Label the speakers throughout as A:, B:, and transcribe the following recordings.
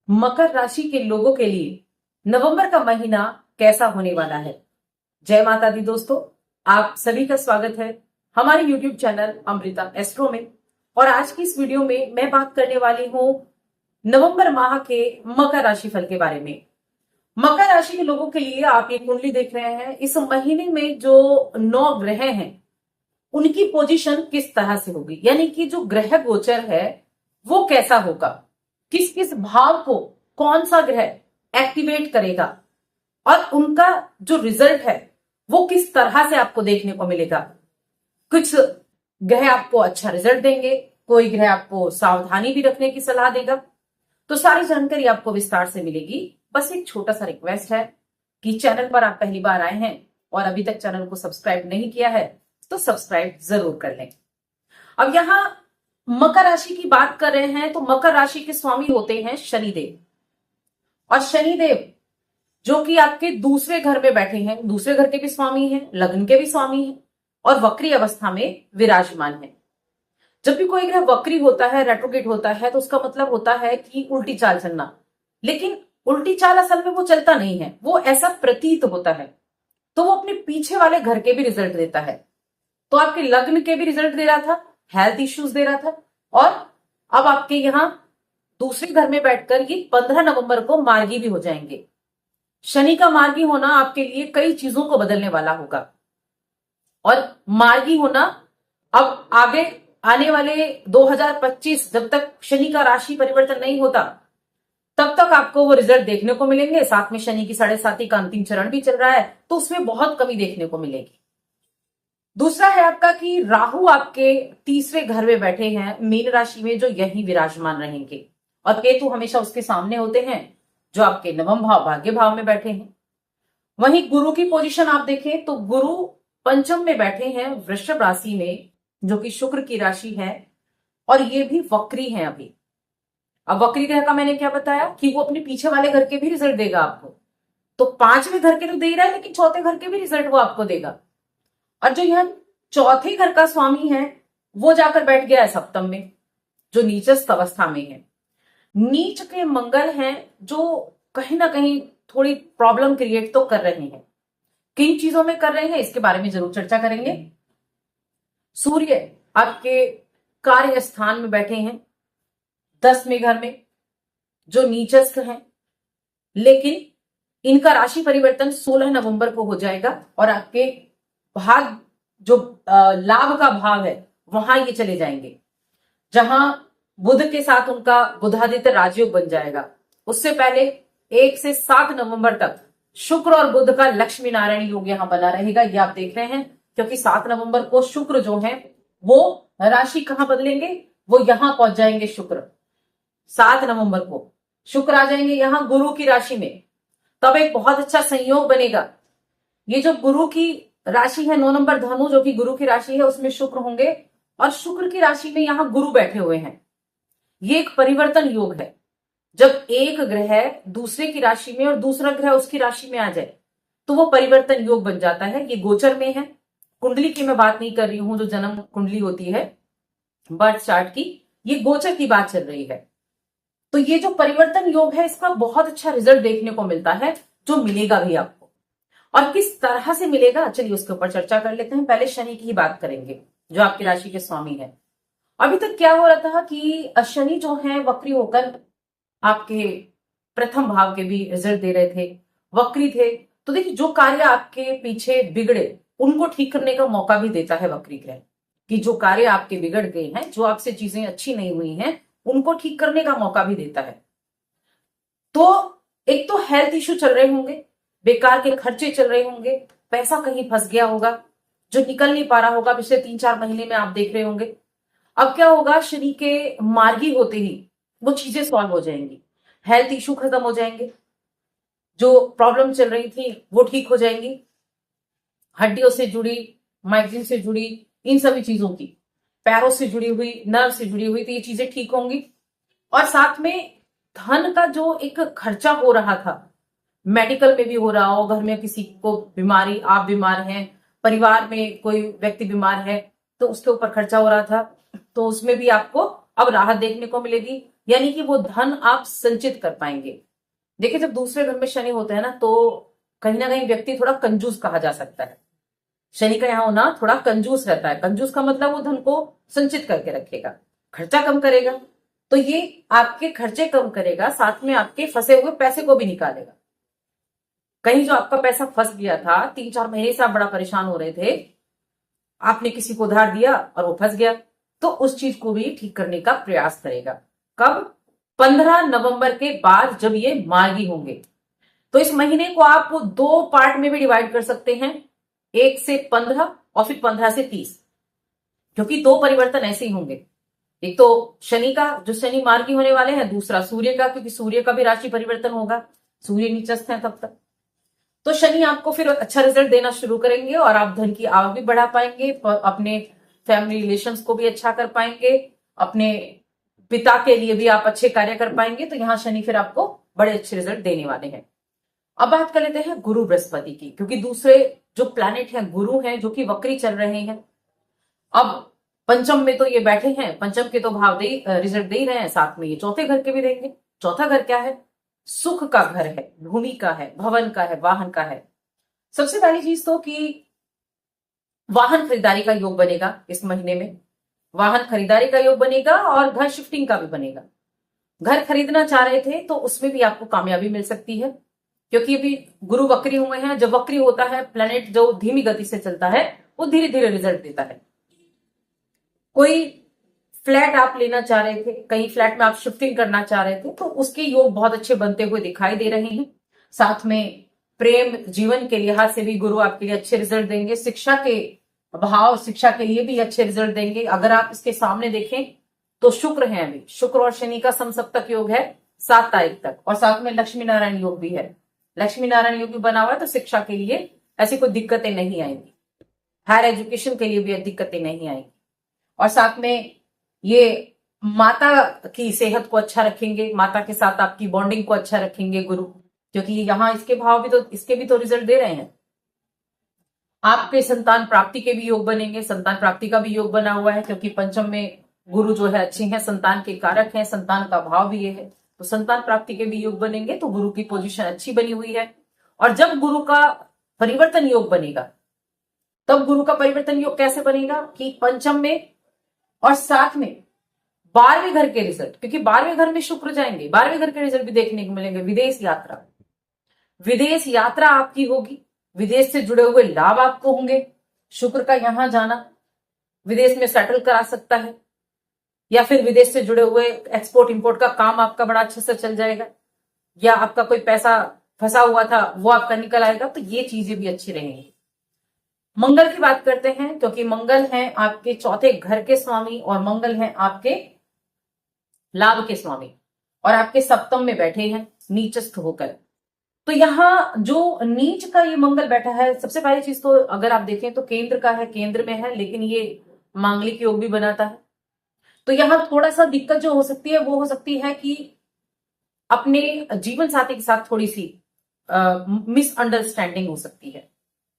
A: मकर राशि के लोगों के लिए नवंबर का महीना कैसा होने वाला है। जय माता दी दोस्तों, आप सभी का स्वागत है हमारे YouTube चैनल अमृता एस्ट्रो में। और आज की इस वीडियो में मैं बात करने वाली हूं नवंबर माह के मकर राशि फल के बारे में। मकर राशि के लोगों के लिए आप ये कुंडली देख रहे हैं। इस महीने में जो 9 ग्रह हैं उनकी पोजीशन किस तरह से होगी, यानी कि जो ग्रह गोचर है वो कैसा होगा, किस किस भाव को कौन सा ग्रह एक्टिवेट करेगा और उनका जो रिजल्ट है वो किस तरह से आपको देखने को मिलेगा। कुछ ग्रह आपको अच्छा रिजल्ट देंगे, कोई ग्रह आपको सावधानी भी रखने की सलाह देगा। तो सारी जानकारी आपको विस्तार से मिलेगी। बस एक छोटा सा रिक्वेस्ट है कि चैनल पर आप पहली बार आए हैं और अभी तक चैनल को सब्सक्राइब नहीं किया है तो सब्सक्राइब जरूर कर लें। अब यहां मकर राशि की बात कर रहे हैं तो मकर राशि के स्वामी होते हैं शनिदेव। और शनिदेव जो कि आपके दूसरे घर में बैठे हैं, दूसरे घर के भी स्वामी हैं, लग्न के भी स्वामी हैं और वक्री अवस्था में विराजमान है। जब भी कोई ग्रह वक्री होता है, रेट्रोग्रेड होता है, तो उसका मतलब होता है कि उल्टी चाल चलना। लेकिन उल्टी चाल असल में वो चलता नहीं है, वो ऐसा प्रतीत होता है। तो वो अपने पीछे वाले घर के भी रिजल्ट देता है। तो आपके लग्न के भी रिजल्ट दे रहा था, हेल्थ इश्यूज दे रहा था, और अब आपके यहां दूसरे घर में बैठकर ये 15 नवंबर को मार्गी भी हो जाएंगे। शनि का मार्गी होना आपके लिए कई चीजों को बदलने वाला होगा। और मार्गी होना अब आगे आने वाले 2025 जब तक शनि का राशि परिवर्तन नहीं होता तब तक आपको वो रिजल्ट देखने को मिलेंगे। साथ में शनि की 7.5 का अंतिम चरण भी चल रहा है, तो उसमें बहुत कमी देखने को मिलेगी। दूसरा है आपका कि राहु आपके तीसरे घर में बैठे हैं मीन राशि में, जो यही विराजमान रहेंगे। और केतु हमेशा उसके सामने होते हैं जो आपके नवम भाव भाग्य भाव में बैठे हैं। वहीं गुरु की पोजीशन आप देखें तो गुरु पंचम में बैठे हैं वृषभ राशि में, जो कि शुक्र की राशि है, और ये भी वक्री है अभी। अब वक्री ग्रह का मैंने क्या बताया कि वो अपने पीछे वाले घर के भी रिजल्ट देगा आपको। तो 5वें घर के तो दे रहा है, लेकिन चौथे घर के भी रिजल्ट वो आपको देगा। और जो यह चौथे घर का स्वामी है वो जाकर बैठ गया है सप्तम में, जो नीचस्थ अवस्था में है। नीच के मंगल हैं जो कहीं ना कहीं थोड़ी प्रॉब्लम क्रिएट तो कर रहे हैं। किन चीजों में कर रहे हैं इसके बारे में जरूर चर्चा करेंगे। सूर्य आपके कार्य स्थान में बैठे हैं 10वें घर में, जो नीचस्थ हैं, लेकिन इनका राशि परिवर्तन 16 नवंबर को हो जाएगा और आपके भाग जो लाभ का भाव है वहां ये चले जाएंगे, जहां बुध के साथ उनका बुधादित्य राजयोग बन जाएगा। उससे पहले 1 से 7 नवंबर तक शुक्र और बुध का लक्ष्मी नारायण योग यहां बना रहेगा। ये आप देख रहे हैं, क्योंकि 7 नवंबर को शुक्र जो है वो राशि कहां बदलेंगे, वो यहां पहुंच जाएंगे। शुक्र 7 नवंबर को शुक्र आ जाएंगे यहां गुरु की राशि में। तब एक बहुत अच्छा संयोग बनेगा। ये जो गुरु की राशि है 9 नंबर धनु, जो कि गुरु की राशि है, उसमें शुक्र होंगे और शुक्र की राशि में यहां गुरु बैठे हुए हैं। ये एक परिवर्तन योग है। जब एक ग्रह दूसरे की राशि में और दूसरा ग्रह उसकी राशि में आ जाए तो वो परिवर्तन योग बन जाता है। ये गोचर में है, कुंडली की मैं बात नहीं कर रही हूं, जो जन्म कुंडली होती है बर्थ चार्ट की, ये गोचर की बात चल रही है। तो ये जो परिवर्तन योग है इसका बहुत अच्छा रिजल्ट देखने को मिलता है, जो मिलेगा भी आपको। और किस तरह से मिलेगा, चलिए उसके ऊपर चर्चा कर लेते हैं। पहले शनि की ही बात करेंगे, जो आपकी राशि के स्वामी है। अभी तक क्या हो रहा था कि शनि जो है वक्री होकर आपके प्रथम भाव के भी रिजल्ट दे रहे थे, वक्री थे। तो देखिए, जो कार्य आपके पीछे बिगड़े उनको ठीक करने का मौका भी देता है वक्री ग्रह, कि जो कार्य आपके बिगड़ गए हैं, जो आपसे चीजें अच्छी नहीं हुई हैं, उनको ठीक करने का मौका भी देता है। तो एक तो हेल्थ इश्यू चल रहे होंगे, बेकार के खर्चे चल रहे होंगे, पैसा कहीं फंस गया होगा जो निकल नहीं पा रहा होगा, पिछले 3-4 महीने में आप देख रहे होंगे। अब क्या होगा, शनि के मार्गी होते ही वो चीजें सॉल्व हो जाएंगी, हेल्थ इश्यू खत्म हो जाएंगे, जो प्रॉब्लम चल रही थी वो ठीक हो जाएंगी। हड्डियों से जुड़ी, माइग्रेन से जुड़ी, इन सभी चीजों की, पैरों से जुड़ी हुई, नर्व से जुड़ी हुई, तो ये चीजें ठीक होंगी। और साथ में धन का जो एक खर्चा हो रहा था, मेडिकल में भी हो रहा हो, घर में किसी को बीमारी, आप बीमार हैं, परिवार में कोई व्यक्ति बीमार है तो उसके ऊपर खर्चा हो रहा था, तो उसमें भी आपको अब राहत देखने को मिलेगी। यानी कि वो धन आप संचित कर पाएंगे। देखिए, जब दूसरे घर में शनि होते हैं ना, तो कहीं ना कहीं व्यक्ति थोड़ा कंजूस कहा जा सकता है। शनि का यहाँ होना थोड़ा कंजूस रहता है। कंजूस का मतलब वो धन को संचित करके रखेगा, खर्चा कम करेगा। तो ये आपके खर्चे कम करेगा, साथ में आपके फंसे हुए पैसे को भी निकालेगा। कहीं जो आपका पैसा फंस गया था, 3-4 महीने से आप बड़ा परेशान हो रहे थे, आपने किसी को उधार दिया और वो फंस गया, तो उस चीज को भी ठीक करने का प्रयास करेगा। कब? 15 नवंबर के बाद, जब ये मार्गी होंगे। तो इस महीने को आप 2 पार्ट में भी डिवाइड कर सकते हैं, 1 से 15 और फिर 15 से 30, क्योंकि 2 परिवर्तन ऐसे ही होंगे। एक तो शनि का, जो शनि मार्गी होने वाले हैं, दूसरा सूर्य का, क्योंकि सूर्य का भी राशि परिवर्तन होगा, सूर्य नीचस्थ है तब तक। तो शनि आपको फिर अच्छा रिजल्ट देना शुरू करेंगे और आप धन की आवक भी बढ़ा पाएंगे, अपने फैमिली रिलेशंस को भी अच्छा कर पाएंगे, अपने पिता के लिए भी आप अच्छे कार्य कर पाएंगे। तो यहाँ शनि फिर आपको बड़े अच्छे रिजल्ट देने वाले हैं। अब बात कर लेते हैं गुरु बृहस्पति की, क्योंकि दूसरे जो प्लैनेट हैं गुरु हैं, जो कि वक्री चल रहे हैं। अब पंचम में तो ये बैठे हैं, पंचम के तो भाव रिजल्ट दे ही रहे हैं, साथ में ये चौथे घर के भी देंगे। चौथा घर क्या है? सुख का घर है, भूमि का है, भवन का है, वाहन का है। सबसे पहली चीज तो कि वाहन खरीदारी का योग बनेगा इस महीने में। वाहन खरीदारी का योग बनेगा और घर शिफ्टिंग का भी बनेगा। घर खरीदना चाह रहे थे तो उसमें भी आपको कामयाबी मिल सकती है, क्योंकि अभी गुरु वक्री हुए हैं। जब वक्री होता है प्लैनेट, जो धीमी गति से चलता है, वो धीरे धीरे रिजल्ट देता है। कोई फ्लैट आप लेना चाह रहे थे, कहीं फ्लैट में आप शिफ्टिंग करना चाह रहे थे, तो उसके योग बहुत अच्छे बनते हुए दिखाई दे रहे हैं। साथ में प्रेम जीवन के लिहाज से भी गुरु आपके लिए अच्छे रिजल्ट देंगे। शिक्षा के भाव, शिक्षा के लिए भी अच्छे रिजल्ट देंगे। अगर आप इसके सामने देखें तो शुक्र है, अभी शुक्र और शनि का समसप्तक योग है 7 तारीख तक, और साथ में लक्ष्मी नारायण योग भी है। लक्ष्मी नारायण योग भी बना हुआ है, तो शिक्षा के लिए ऐसी कोई दिक्कतें नहीं आएंगी, हायर एजुकेशन के लिए भी दिक्कतें नहीं आएंगी। और साथ में ये माता की सेहत को अच्छा रखेंगे, माता के साथ आपकी बॉन्डिंग को अच्छा रखेंगे गुरु, क्योंकि यहाँ इसके भाव भी तो, इसके भी तो रिजल्ट दे रहे हैं। आपके संतान प्राप्ति के भी योग बनेंगे, संतान प्राप्ति का भी योग बना हुआ है, क्योंकि पंचम में गुरु जो है अच्छे हैं, संतान के कारक हैं, संतान का भाव भी ये है, तो संतान प्राप्ति के भी योग बनेंगे। तो गुरु की पोजीशन अच्छी बनी हुई है। और जब गुरु का परिवर्तन योग बनेगा, तब गुरु का परिवर्तन योग कैसे बनेगा कि पंचम में और साथ में 12वें घर के रिजल्ट, क्योंकि 12वें घर में शुक्र जाएंगे, 12वें घर के रिजल्ट भी देखने को मिलेंगे। विदेश यात्रा, विदेश यात्रा आपकी होगी, विदेश से जुड़े हुए लाभ आपको होंगे। शुक्र का यहां जाना विदेश में सेटल करा सकता है, या फिर विदेश से जुड़े हुए एक्सपोर्ट इंपोर्ट का काम आपका बड़ा अच्छे से चल जाएगा, या आपका कोई पैसा फंसा हुआ था वो आपका निकल आएगा। तो ये चीजें भी अच्छी रहेंगी। मंगल की बात करते हैं, क्योंकि मंगल है आपके चौथे घर के स्वामी और मंगल है आपके लाभ के स्वामी, और आपके सप्तम में बैठे हैं नीचस्थ होकर। तो यहां जो नीच का ये मंगल बैठा है, सबसे पहली चीज तो अगर आप देखें तो केंद्र का है, केंद्र में है, लेकिन ये मांगलिक योग भी बनाता है। तो यहां थोड़ा सा दिक्कत जो हो सकती है वो हो सकती है कि अपने जीवन साथी के साथ थोड़ी सी मिसअंडरस्टैंडिंग हो सकती है,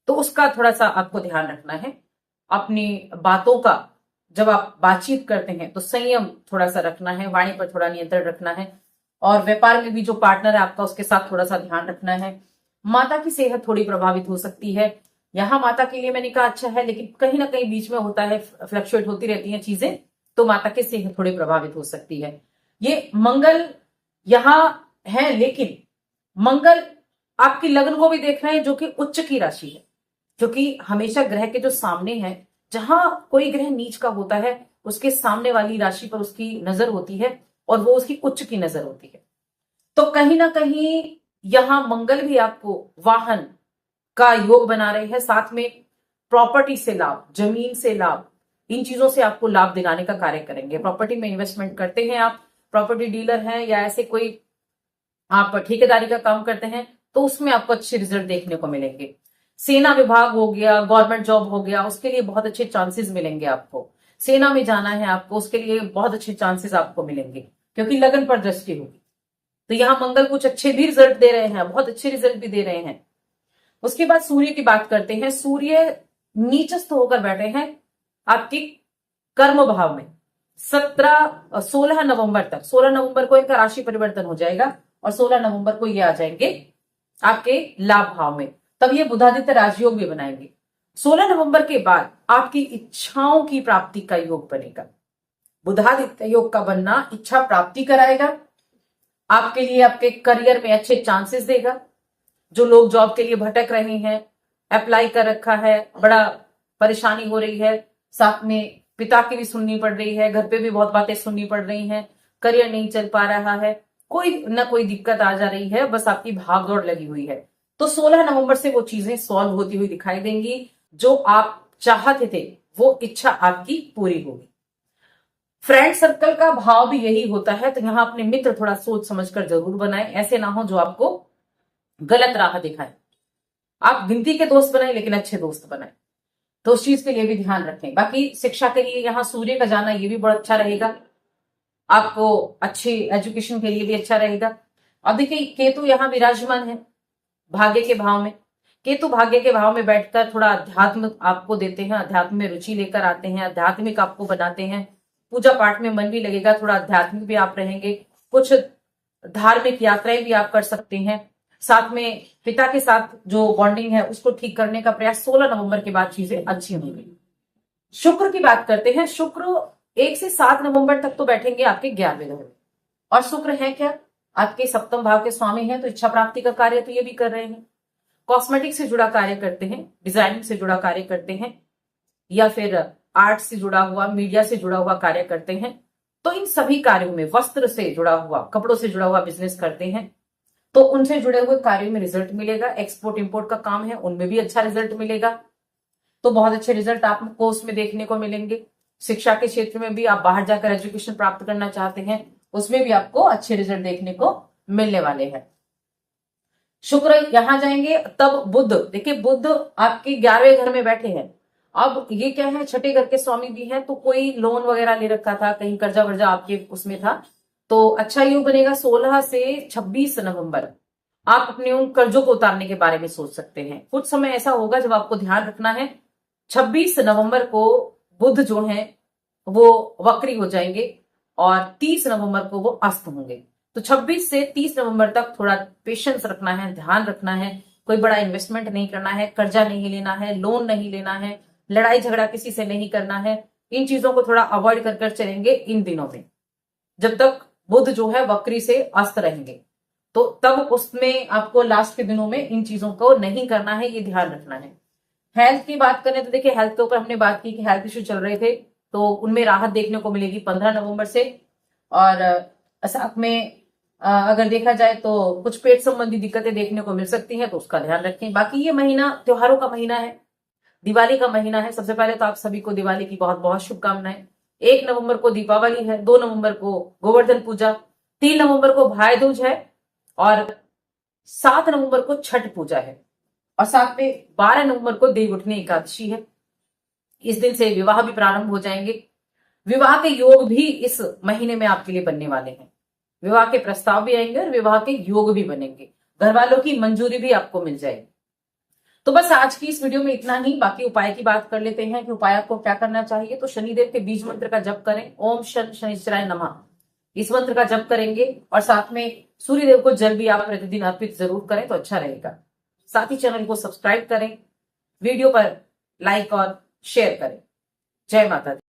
A: तो उसका थोड़ा सा आपको ध्यान रखना है। अपनी बातों का जब आप बातचीत करते हैं तो संयम थोड़ा सा रखना है, वाणी पर थोड़ा नियंत्रण रखना है। और व्यापार में भी जो पार्टनर है आपका, उसके साथ थोड़ा सा ध्यान रखना है। माता की सेहत थोड़ी प्रभावित हो सकती है। यहाँ माता के लिए मैंने कहा अच्छा है, लेकिन कहीं ना कहीं बीच में होता है, फ्लक्चुएट होती रहती हैं चीजें, तो माता की सेहत थोड़ी प्रभावित हो सकती है। ये मंगल यहाँ है, लेकिन मंगल आपकी लग्न को भी देख रहे हैं, जो कि उच्च की राशि है, क्योंकि हमेशा ग्रह के जो सामने है, जहां कोई ग्रह नीच का होता है, उसके सामने वाली राशि पर उसकी नजर होती है, और वो उसकी उच्च की नजर होती है। तो कहीं ना कहीं यहां मंगल भी आपको वाहन का योग बना रहे हैं, साथ में प्रॉपर्टी से लाभ, जमीन से लाभ, इन चीजों से आपको लाभ दिलाने का कार्य करेंगे। प्रॉपर्टी में इन्वेस्टमेंट करते हैं आप, प्रॉपर्टी डीलर हैं, या ऐसे कोई आप ठेकेदारी का काम करते हैं, तो उसमें आपको अच्छे रिजल्ट देखने को मिलेंगे। सेना विभाग हो गया, गवर्नमेंट जॉब हो गया, उसके लिए बहुत अच्छे चांसेस मिलेंगे आपको। सेना में जाना है आपको, उसके लिए बहुत अच्छे चांसेस आपको मिलेंगे, क्योंकि लगन पर दृष्टि होगी। तो यहां मंगल कुछ अच्छे भी रिजल्ट दे रहे हैं, बहुत अच्छे रिजल्ट भी दे रहे हैं। उसके बाद सूर्य की बात करते हैं। सूर्य नीचस्थ होकर बैठे हैं आपके कर्म भाव में, 16 नवंबर तक, 16 नवंबर को इनका राशि परिवर्तन हो जाएगा और 16 नवंबर को ये आ जाएंगे आपके लाभ भाव में। तब ये बुधादित्य राजयोग भी बनाएंगे। 16 नवंबर के बाद आपकी इच्छाओं की प्राप्ति का योग बनेगा। बुधादित्य योग का बनना इच्छा प्राप्ति कराएगा, आपके लिए आपके करियर में अच्छे चांसेस देगा। जो लोग जॉब के लिए भटक रहे हैं, अप्लाई कर रखा है, बड़ा परेशानी हो रही है, साथ में पिता की भी सुननी पड़ रही है, घर पे भी बहुत बातें सुननी पड़ रही हैं, करियर नहीं चल पा रहा है, कोई ना कोई दिक्कत आ जा रही है, बस आपकी भागदौड़ लगी हुई है, तो 16 नवंबर से वो चीजें सॉल्व होती हुई दिखाई देंगी। जो आप चाहते थे वो इच्छा आपकी पूरी होगी। फ्रेंड सर्कल का भाव भी यही होता है, तो यहां अपने मित्र थोड़ा सोच समझकर जरूर बनाएं, ऐसे ना हो जो आपको गलत राह दिखाए। आप गिनती के दोस्त बनाए लेकिन अच्छे दोस्त बनाए, तो उस चीज के लिए भी ध्यान रखें। बाकी शिक्षा के लिए यहाँ सूर्य का जाना ये भी बड़ा अच्छा रहेगा, आपको अच्छी एजुकेशन के लिए भी अच्छा रहेगा। अब देखिए केतु यहाँ विराजमान है भाग्य के भाव में। केतु भाग्य के भाव में बैठकर थोड़ा अध्यात्म आपको देते हैं, अध्यात्म में रुचि लेकर आते हैं, आध्यात्मिक आपको बनाते हैं, पूजा पाठ में मन भी लगेगा, थोड़ा आध्यात्मिक भी आप रहेंगे, कुछ धार्मिक यात्राएं भी आप कर सकते हैं। साथ में पिता के साथ जो बॉन्डिंग है उसको ठीक करने का प्रयास 16 नवंबर के बाद चीजें अच्छी होंगी। शुक्र की बात करते हैं। शुक्र 1 से 7 नवंबर तक तो बैठेंगे आपके 11वें घर में, और शुक्र है क्या, आपके सप्तम भाव के स्वामी हैं, तो इच्छा प्राप्ति का कार्य तो ये भी कर रहे हैं। कॉस्मेटिक से जुड़ा कार्य करते हैं, डिजाइनिंग से जुड़ा कार्य करते हैं, या फिर आर्ट से जुड़ा हुआ, मीडिया से जुड़ा हुआ कार्य करते हैं, तो इन सभी कार्यों में, वस्त्र से जुड़ा हुआ, कपड़ों से जुड़ा हुआ बिजनेस करते हैं, तो उनसे जुड़े हुए कार्यों में रिजल्ट मिलेगा। एक्सपोर्ट इंपोर्ट का काम है, उनमें भी अच्छा रिजल्ट मिलेगा, तो बहुत अच्छे रिजल्ट आपको उसमें देखने को मिलेंगे। शिक्षा के क्षेत्र में भी आप बाहर जाकर एजुकेशन प्राप्त करना चाहते हैं, उसमें भी आपको अच्छे रिजल्ट देखने को मिलने वाले हैं। शुक्र यहां जाएंगे, तब बुध, देखिए बुध आपके 11वें घर में बैठे हैं। अब ये क्या है, छठे घर के स्वामी भी हैं, तो कोई लोन वगैरह ले रखा था, कहीं कर्जा वर्जा आपके उसमें था, तो अच्छा योग बनेगा। 16 से 26 नवंबर आप अपने उन कर्जों को उतारने के बारे में सोच सकते हैं। कुछ समय ऐसा होगा जब आपको ध्यान रखना है। 26 नवंबर को बुध जो है वो वक्री हो जाएंगे और 30 नवंबर को वो अस्त होंगे। तो 26 से 30 नवंबर तक थोड़ा पेशेंस रखना है, ध्यान रखना है, कोई बड़ा इन्वेस्टमेंट नहीं करना है, कर्जा नहीं लेना है, लोन नहीं लेना है, लड़ाई झगड़ा किसी से नहीं करना है। इन चीजों को थोड़ा अवॉइड कर चलेंगे इन दिनों में, जब तक बुध जो है वक्री से अस्त रहेंगे, तो तब उसमें आपको लास्ट के दिनों में इन चीजों को नहीं करना है, ये ध्यान रखना है। हेल्थ की बात करें तो देखिए हेल्थ के ऊपर हमने बात की कि हेल्थ इश्यू चल रहे थे, तो उनमें राहत देखने को मिलेगी 15 नवंबर से। और साथ में अगर देखा जाए तो कुछ पेट संबंधी दिक्कतें देखने को मिल सकती हैं, तो उसका ध्यान रखें। बाकी ये महीना त्योहारों का महीना है, दिवाली का महीना है। सबसे पहले तो आप सभी को दिवाली की बहुत बहुत शुभकामनाएं। 1 नवंबर को दीपावली है, 2 नवंबर को गोवर्धन पूजा, 3 नवंबर को भाई दूज है, और 7 नवंबर को छठ पूजा है, और साथ में 12 नवंबर को देव उठनी एकादशी है। इस दिन से विवाह भी प्रारंभ हो जाएंगे। विवाह के योग भी इस महीने में आपके लिए बनने वाले हैं। विवाह के प्रस्ताव भी आएंगे और विवाह के योग भी बनेंगे, घर वालों की मंजूरी भी आपको मिल जाएगी। तो बस आज की इस वीडियो में इतना ही। बाकी उपाय की बात कर लेते हैं कि उपाय आपको क्या करना चाहिए। तो शनिदेव के बीज मंत्र का जप करें, ओम शन शनिश्चराय नमः, इस मंत्र का जप करेंगे, और साथ में सूर्यदेव को जल भी आप प्रतिदिन अर्पित जरूर करें तो अच्छा रहेगा। साथ ही चैनल को सब्सक्राइब करें, वीडियो पर लाइक और शेयर करें। जय माता दी।